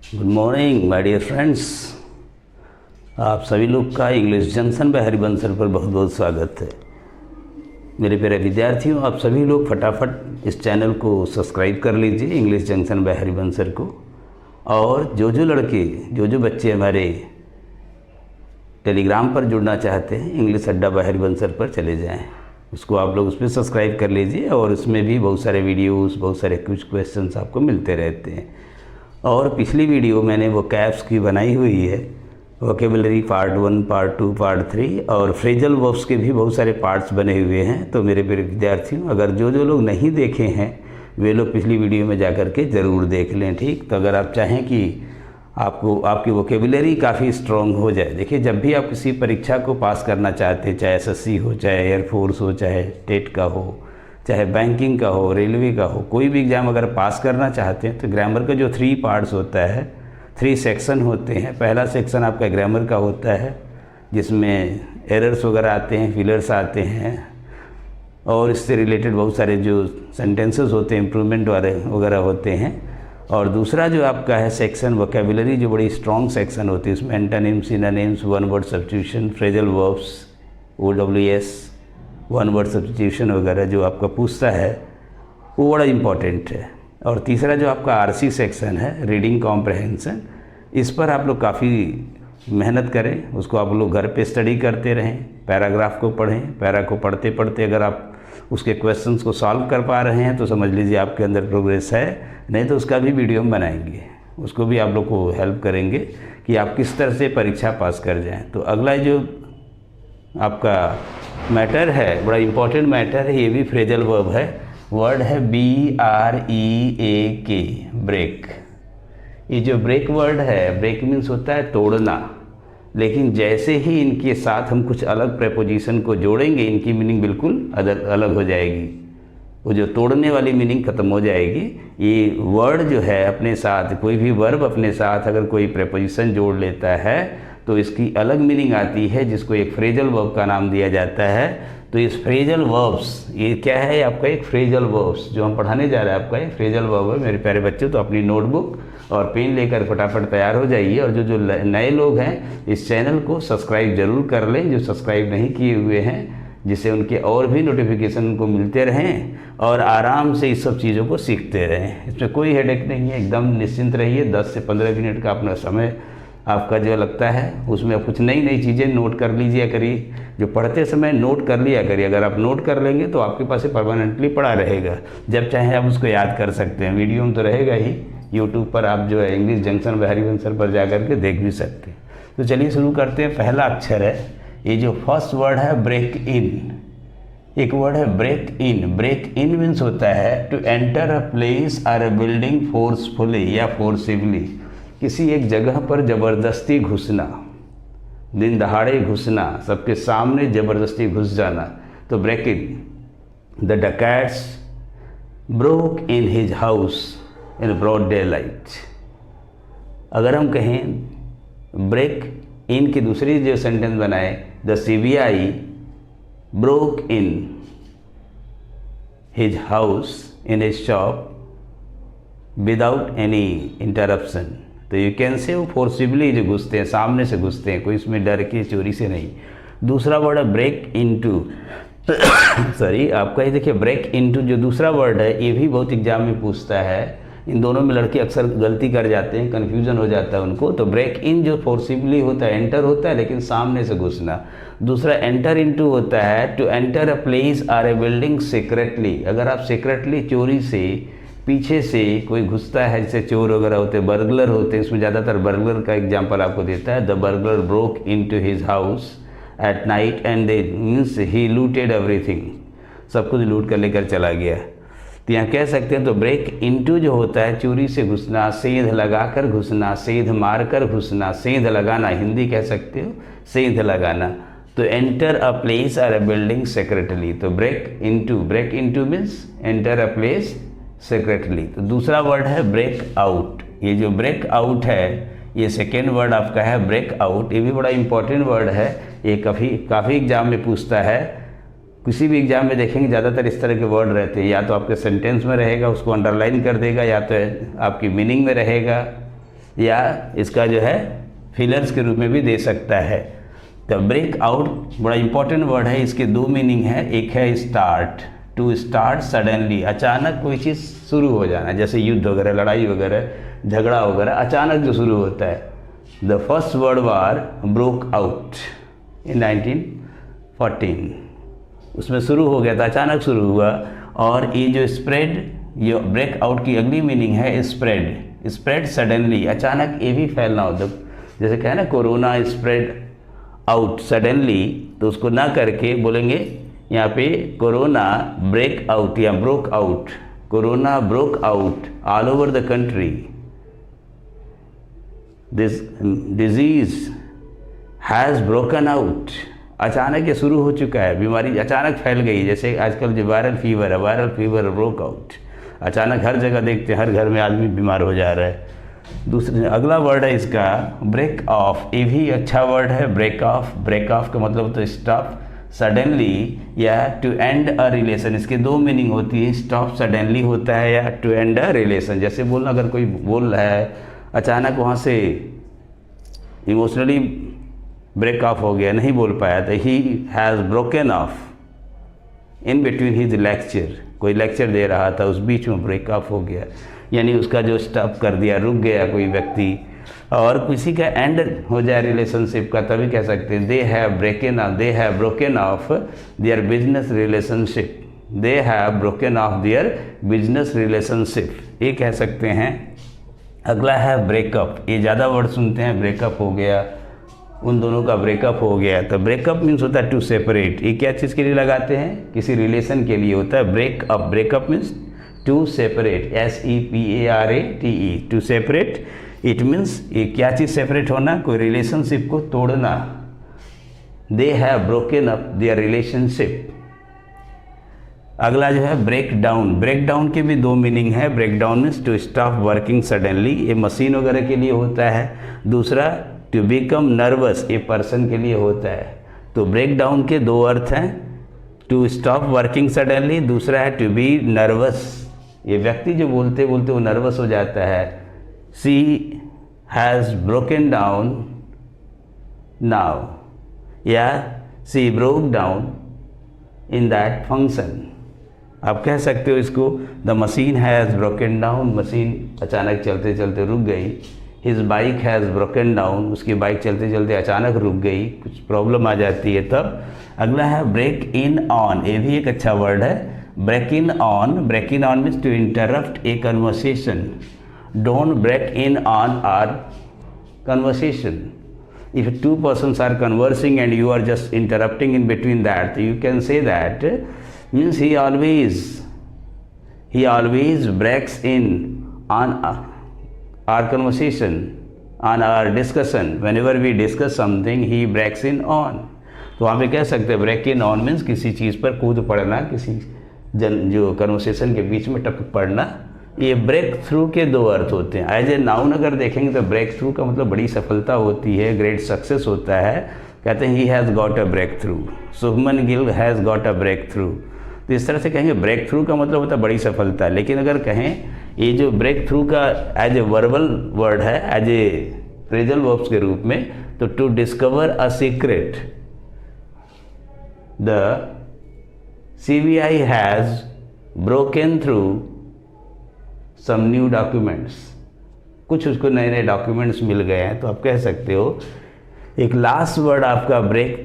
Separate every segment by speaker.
Speaker 1: Good morning my dear friends. आप सभी लोग का English Junction by Harivansh sir पर बहुत बहुत स्वागत है। मेरे प्यारे विद्यार्थियों, आप सभी लोग फटाफट इस चैनल को सब्सक्राइब कर लीजिए, English Junction by Harivansh sir को। और जो लड़के जो बच्चे हमारे टेलीग्राम पर जुड़ना चाहते हैं, इंग्लिश अड्डा बाय हरिवंश सर पर चले जाएं, उसको आप लोग उस पर सब्सक्राइब कर लीजिए। और उसमें भी बहुत सारे वीडियोस, बहुत सारे कुछ क्वेश्चंस आपको मिलते रहते हैं। और पिछली वीडियो मैंने वो कैप्स की बनाई हुई है, वोकेबलरी पार्ट 1, पार्ट 2, पार्ट 3 और फ्रेजल वर्ब्स के भी बहुत सारे पार्ट्स बने हुए हैं। तो मेरे प्यारे विद्यार्थियों, अगर जो लोग नहीं देखे हैं वे लोग पिछली वीडियो में जा कर के ज़रूर देख लें, ठीक। तो अगर आप चाहें कि आपकी वोकेबलरी काफ़ी स्ट्रॉन्ग हो जाए, देखिए जब भी आप किसी परीक्षा को पास करना चाहते हैं, चाहे SSC हो, चाहे एयरफोर्स हो, चाहे टेट का हो, चाहे बैंकिंग का हो, रेलवे का हो, कोई भी एग्ज़ाम अगर पास करना चाहते हैं तो ग्रामर का जो 3 पार्ट्स होता है, 3 सेक्शन होते हैं। पहला सेक्शन आपका ग्रामर का होता है जिसमें एरर्स वगैरह आते हैं, फिलर्स आते हैं और इससे रिलेटेड बहुत सारे जो सेंटेंसेस होते हैं, इम्प्रूवमेंट वाले वगैरह होते हैं। और दूसरा जो आपका है सेक्शन वोकेबलरी, जो बड़ी स्ट्रॉन्ग सेक्शन होती है, उसमें antonyms, synonyms, one word substitution, phrasal verbs, OWS, one word substitution वगैरह जो आपका पूछता है वो बड़ा इम्पॉर्टेंट है। और तीसरा जो आपका RC सेक्शन है, रीडिंग कॉम्प्रहेंशन, इस पर आप लोग काफ़ी मेहनत करें, उसको आप लोग घर पे स्टडी करते रहें, पैराग्राफ को पढ़ें। पैरा को पढ़ते पढ़ते अगर आप उसके क्वेश्चंस को सॉल्व कर पा रहे हैं तो समझ लीजिए आपके अंदर प्रोग्रेस है। नहीं तो उसका भी वीडियो हम बनाएंगे, उसको भी आप लोग को हेल्प करेंगे कि आप किस तरह से परीक्षा पास कर जाएँ। तो अगला जो आपका मैटर है, बड़ा इम्पोर्टेंट मैटर है, ये भी फ्रेजल वर्ब है। वर्ड है BREAK, ब्रेक। ये जो ब्रेक वर्ड है, ब्रेक मीन्स होता है तोड़ना, लेकिन जैसे ही इनके साथ हम कुछ अलग प्रेपोजिशन को जोड़ेंगे इनकी मीनिंग बिल्कुल अलग हो जाएगी। वो जो तोड़ने वाली मीनिंग खत्म हो जाएगी। ये वर्ड जो है अपने साथ, कोई भी वर्ब अपने साथ अगर कोई प्रेपोजिशन जोड़ लेता है तो इसकी अलग मीनिंग आती है, जिसको एक फ्रेजल वर्ब का नाम दिया जाता है। तो इस फ्रेजल वर्ब्स, ये क्या है आपका एक फ्रेजल वर्ब्स जो हम पढ़ाने जा रहे हैं, आपका एक फ्रेजल वर्ब है मेरे प्यारे बच्चों। तो अपनी नोटबुक और पेन लेकर फटाफट तैयार हो जाइए। और जो नए लोग हैं इस चैनल को सब्सक्राइब जरूर कर लें, जो सब्सक्राइब नहीं किए हुए हैं, जिससे उनके और भी नोटिफिकेशन उनको मिलते रहें और आराम से इस सब चीज़ों को सीखते रहें। इसमें कोई हेडेक नहीं है, एकदम निश्चिंत रहिए। 10 से 15 मिनट का अपना समय आपका जो लगता है उसमें कुछ नई चीज़ें नोट कर लीजिए करिए, जो पढ़ते समय नोट कर लिया करिए। अगर आप नोट कर लेंगे तो आपके पास परमानेंटली पड़ा रहेगा, जब चाहे आप उसको याद कर सकते हैं। वीडियो में तो रहेगा ही, यूट्यूब पर आप जो है English Junction by Harivansh sir पर जा कर के देख भी सकते हैं। तो चलिए शुरू करते हैं। पहला अक्षर है, ये जो फर्स्ट वर्ड है ब्रेक इन। एक वर्ड है break in. Break in means होता है टू एंटर अ प्लेस और अ बिल्डिंग फोर्सफुली या फोर्सिवली, किसी एक जगह पर ज़बरदस्ती घुसना, दिन दहाड़े घुसना, सबके सामने ज़बरदस्ती घुस जाना। तो break in. The dacoits broke in his house in broad daylight. अगर हम कहें ब्रेक इन की दूसरी जो सेंटेंस बनाए, the CBI broke in his house in his shop without any interruption. तो यू कैन से वो फोर्सिबली जो घुसते हैं, सामने से घुसते हैं, कोई इसमें डर के चोरी से नहीं। दूसरा वर्ड है ब्रेक इनटू। सॉरी, आपका ये देखिए ब्रेक इनटू जो दूसरा वर्ड है, ये भी बहुत एग्जाम में पूछता है। इन दोनों में लड़के अक्सर गलती कर जाते हैं, कन्फ्यूजन हो जाता है उनको। तो ब्रेक इन जो फोर्सिबली होता है, एंटर होता है लेकिन सामने से घुसना। दूसरा एंटर इनटू होता है टू एंटर अ प्लेस और ए बिल्डिंग सीक्रेटली। अगर आप सीक्रेटली, चोरी से, पीछे से कोई घुसता है, जैसे चोर वगैरह होते हैं, बर्गलर होते हैं, इसमें ज़्यादातर बर्गलर का एग्जाम्पल आपको देता है। The burglar broke into his house at night and they means he looted everything, सब कुछ लूट कर लेकर चला गया। तो यहाँ कह सकते हैं तो ब्रेक इनटू जो होता है चोरी से घुसना, सेंध लगाकर घुसना, सेंध मारकर घुसना, सेंध लगाना, हिंदी कह सकते हो सेंध लगाना। तो एंटर अ प्लेस और अ बिल्डिंग सेक्रेटली। तो break into means enter a place secretly. तो दूसरा वर्ड है ब्रेक आउट। ये जो ब्रेक आउट है, ये सेकेंड वर्ड आपका है ब्रेक आउट। ये भी बड़ा इंपॉर्टेंट वर्ड है, ये काफ़ी एग्जाम में पूछता है। किसी भी एग्जाम में देखेंगे ज़्यादातर इस तरह के वर्ड रहते हैं, या तो आपके सेंटेंस में रहेगा उसको अंडरलाइन कर देगा, या तो आपकी मीनिंग में रहेगा, या इसका जो है फिलर्स के रूप में भी दे सकता है। तो ब्रेक आउट बड़ा इंपॉर्टेंट वर्ड है, इसके दो मीनिंग है। एक है स्टार्ट, टू स्टार्ट सडनली, अचानक कोई चीज़ शुरू हो जाना, जैसे युद्ध वगैरह, लड़ाई वगैरह, झगड़ा वगैरह अचानक जो शुरू होता है। The first world war broke out in 1914, उसमें शुरू हो गया था, अचानक शुरू हुआ। और ये जो स्प्रेड, ये ब्रेक आउट की अगली मीनिंग है स्प्रेड, स्प्रेड सडनली, अचानक ये भी फैलना होता, जैसे कहे ना कोरोना स्प्रेड आउट सडनली, तो उसको ना करके बोलेंगे यहाँ पे कोरोना ब्रेक आउट या broke out, corona broke out all over the country, this disease has broken out, अचानक ये शुरू हो चुका है, बीमारी अचानक फैल गई। जैसे आजकल जो वायरल फीवर है, वायरल फीवर ब्रोक आउट, अचानक हर जगह देखते हैं, हर घर में आदमी बीमार हो जा रहा है। दूसरे अगला वर्ड है इसका ब्रेक ऑफ, ये भी अच्छा वर्ड है, ब्रेक ऑफ। ब्रेक ऑफ का मतलब तो स्टॉप सडनली या टू एंड अ रिलेशन, इसके दो मीनिंग होती है, स्टॉप सडनली होता है या टू एंड अ रिलेशन। जैसे बोलना, अगर कोई बोल रहा है अचानक वहाँ से इमोशनली ब्रेक ऑफ हो गया, नहीं बोल पाया, तो he has broken of in between his lecture, कोई लेक्चर दे रहा था, उस बीच में ब्रेक ऑफ हो गया, यानी उसका जो स्टॉप कर दिया, रुक गया कोई व्यक्ति। और किसी का एंड हो जाए रिलेशनशिप का, तभी कह सकते हैं दे have broken of their business relationship, they have broken of their business relationship, ये कह सकते हैं। अगला है ब्रेकअप, ये ज़्यादा वर्ड सुनते हैं, ब्रेकअप हो गया, उन दोनों का ब्रेकअप हो गया। तो ब्रेकअप मीन्स होता है टू सेपरेट, ये क्या चीज़ के लिए लगाते हैं, किसी रिलेशन के लिए होता है breakup. Breakup means to separate, SEPARATE, to separate, it means ये क्या चीज़ सेपरेट होना, कोई रिलेशनशिप को तोड़ना। They have broken up their relationship. अगला जो है ब्रेक डाउन, ब्रेक डाउन के भी दो मीनिंग है। Break down means to stop working suddenly, ये मशीन वगैरह के लिए होता है। दूसरा टू बिकम नर्वस, ये पर्सन के लिए होता है। तो ब्रेक डाउन के दो अर्थ हैं, टू स्टॉप वर्किंग सडनली, दूसरा है टू बी नर्वस, ये व्यक्ति जो बोलते बोलते वो नर्वस हो जाता है। She has broken down now, या she broke down in that function, आप कह सकते हो इसको। The machine has broken down, machine अचानक चलते चलते रुक गई। His bike has broken down, उसकी बाइक चलते चलते अचानक रुक गई, कुछ प्रॉब्लम आ जाती है तब। अगला है ब्रेक इन ऑन, ये भी एक अच्छा वर्ड है। Break in on, break in on means to interrupt a conversation, don't break in on our conversation. If two persons are conversing and you are just interrupting in between that, you can say that means he always breaks in on our conversation, on our discussion. Whenever we discuss something, he breaks in on. तो वहाँ पे कह सकते हैं break in on means किसी चीज़ पर कूद पड़ना, किसी जो कन्वर्सेशन के बीच में टपक पड़ना। ये ब्रेक थ्रू के दो अर्थ होते हैं। एज ए नाउन अगर देखेंगे तो ब्रेक थ्रू का मतलब बड़ी सफलता होती है, ग्रेट सक्सेस होता है। कहते हैं ही has got a break through, Shubman Gill has got a break through. तो इस तरह से कहेंगे ब्रेक थ्रू का मतलब होता है बड़ी सफलता। लेकिन अगर कहें ये जो ब्रेक थ्रू का एज ए वर्बल वर्ड है, एज ए फ्रेजल वर्ब्स के रूप में, तो to discover a secret, the CBI has broken through some new documents, कुछ उसको नए नए डॉक्यूमेंट्स मिल गए हैं, तो आप कह सकते हो। एक लास्ट वर्ड आपका break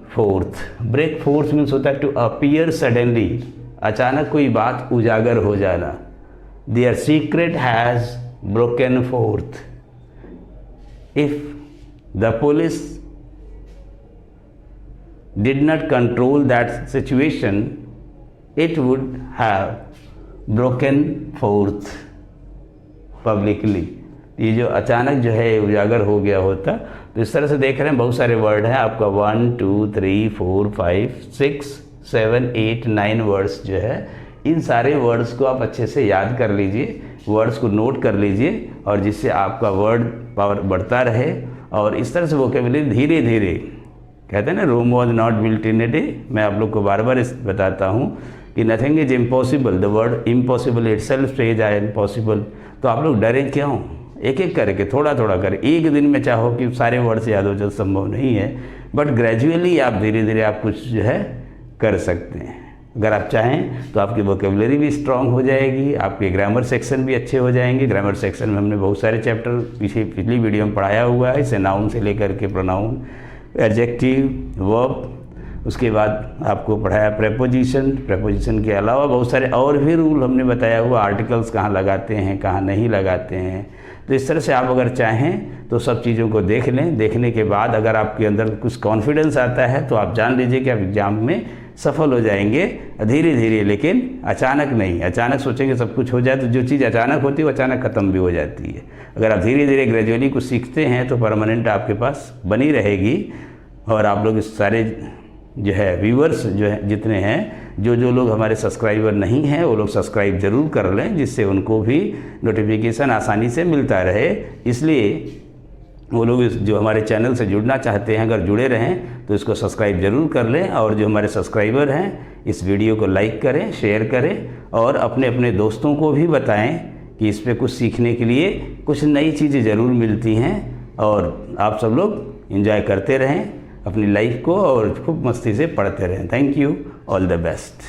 Speaker 1: forth. Break forth means होता है टू अपीयर सडनली, अचानक कोई बात उजागर हो जाना। Their secret has broken forth. If the police did not control that situation, it would have broken forth publicly. ये जो अचानक जो है उजागर हो गया होता। तो इस तरह से देख रहे हैं बहुत सारे वर्ड हैं आपका 1 2 3 4 5 6 7 8 9 वर्ड्स जो है। इन सारे वर्ड्स को आप अच्छे से याद कर लीजिए, वर्ड्स को नोट कर लीजिए, और जिससे आपका वर्ड पावर बढ़ता रहे। और इस तरह से वोकेबुलरी धीरे धीरे, कहते हैं ना Rome was not built in a day. मैं आप लोग को बार बार बताता हूँ कि nothing is impossible, the word impossible itself says I impossible. तो आप लोग डरे क्यों? एक एक करके थोड़ा थोड़ा कर, एक दिन में चाहो कि सारे वर्ड्स याद हो जाए संभव नहीं है, बट ग्रेजुअली आप धीरे धीरे आप कुछ जो है कर सकते हैं। अगर आप चाहें तो आपकी वोकेबलरी भी स्ट्रांग हो जाएगी, आपके ग्रामर सेक्शन भी अच्छे हो जाएंगे। ग्रामर सेक्शन में हमने बहुत सारे चैप्टर पिछली वीडियो में पढ़ाया हुआ है, इसे नाउन से लेकर के प्रोनाउन, एडजेक्टिव, वर्ब, उसके बाद आपको पढ़ाया प्रेपोजिशन, प्रेपोजिशन के अलावा बहुत सारे और भी रूल हमने बताया हुआ, आर्टिकल्स कहाँ लगाते हैं कहाँ नहीं लगाते हैं। तो इस तरह से आप अगर चाहें तो सब चीज़ों को देख लें। देखने के बाद अगर आपके अंदर कुछ कॉन्फिडेंस आता है तो आप जान लीजिए कि आप एग्ज़ाम में सफल हो जाएंगे धीरे धीरे, लेकिन अचानक नहीं। अचानक सोचेंगे सब कुछ हो जाए तो जो चीज़ अचानक होती है वो अचानक ख़त्म भी हो जाती है। अगर आप धीरे धीरे ग्रेजुअली कुछ सीखते हैं तो परमानेंट आपके पास बनी रहेगी। और आप लोग इस सारे जो है व्यूअर्स जो है जितने हैं, जो लोग हमारे सब्सक्राइबर नहीं हैं वो लोग सब्सक्राइब ज़रूर कर लें, जिससे उनको भी नोटिफिकेशन आसानी से मिलता रहे। इसलिए वो लोग जो हमारे चैनल से जुड़ना चाहते हैं अगर जुड़े रहें तो इसको सब्सक्राइब ज़रूर कर लें। और जो हमारे सब्सक्राइबर हैं इस वीडियो को लाइक करें, शेयर करें और अपने अपने दोस्तों को भी बताएं कि इस पे कुछ सीखने के लिए कुछ नई चीज़ें ज़रूर मिलती हैं। और आप सब लोग एंजॉय करते रहें अपनी लाइफ को और खूब मस्ती से पढ़ते रहें। Thank you, all the best.